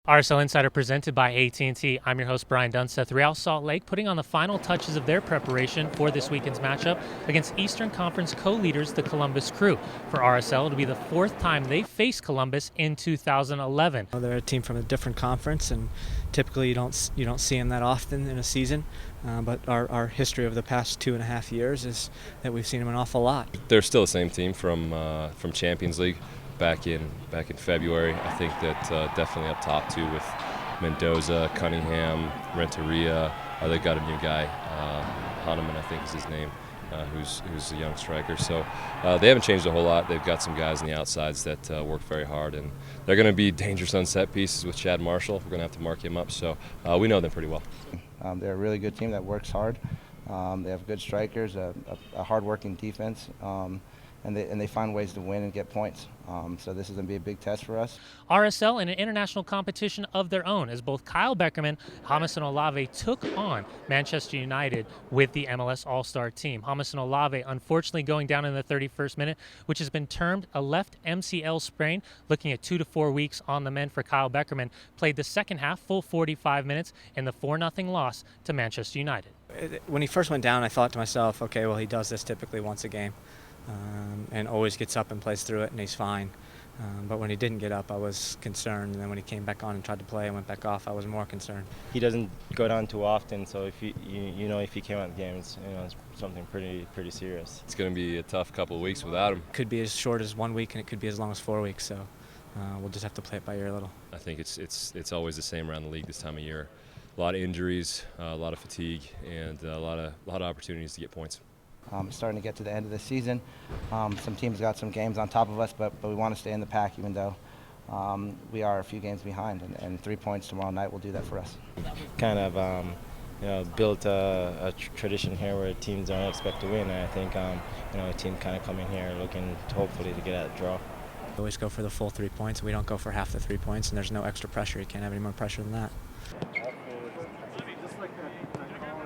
RSL Insider presented by AT&T. I'm your host, Brian Dunsteth. Real Salt Lake putting on the final touches of their preparation for this weekend's matchup against Eastern Conference co-leaders, the Columbus Crew. For RSL, it'll be the fourth time they face Columbus in 2011. They're a team from a different conference, and typically you don't see them that often in a season. But our history over the past 2.5 years is that we've seen them an awful lot. They're still the same team from Champions League. Back in February. I think that definitely up top too with Mendoza, Cunningham, Renteria. They've got a new guy, Hahnemann I think is his name, who's a young striker. So they haven't changed a whole lot. They've got some guys on the outsides that work very hard, and they're going to be dangerous on set pieces with Chad Marshall. We're going to have to mark him up, so we know them pretty well. They're a really good team that works hard. They have good strikers, a hard-working defense. And they find ways to win and get points. So this is going to be a big test for us. RSL in an international competition of their own, as both Kyle Beckerman, James and Olave took on Manchester United with the MLS All-Star team. James and Olave unfortunately going down in the 31st minute, which has been termed a left MCL sprain, looking at 2 to 4 weeks on the mend for Kyle Beckerman. Played the second half, full 45 minutes, in the 4-0 loss to Manchester United. When he first went down, I thought to myself, okay, well, he does this typically once a game. And always gets up and plays through it, and he's fine. But when he didn't get up, I was concerned. And then when he came back on and tried to play and went back off, I was more concerned. He doesn't go down too often, so if if he came out of the game, it's something pretty serious. It's going to be a tough couple of weeks without him. It could be as short as 1 week, and it could be as long as 4 weeks. So we'll just have to play it by ear a little. I think it's always the same around the league this time of year. A lot of injuries, a lot of fatigue, and a lot of opportunities to get points. It's starting to get to the end of the season. Some teams got some games on top of us, but we want to stay in the pack, even though we are a few games behind. And 3 points tomorrow night will do that for us. Kind of built a tradition here where teams don't expect to win. And I think a team kind of coming here looking hopefully to get a draw. We always go for the full 3 points. We don't go for half the 3 points, and there's no extra pressure. You can't have any more pressure than that.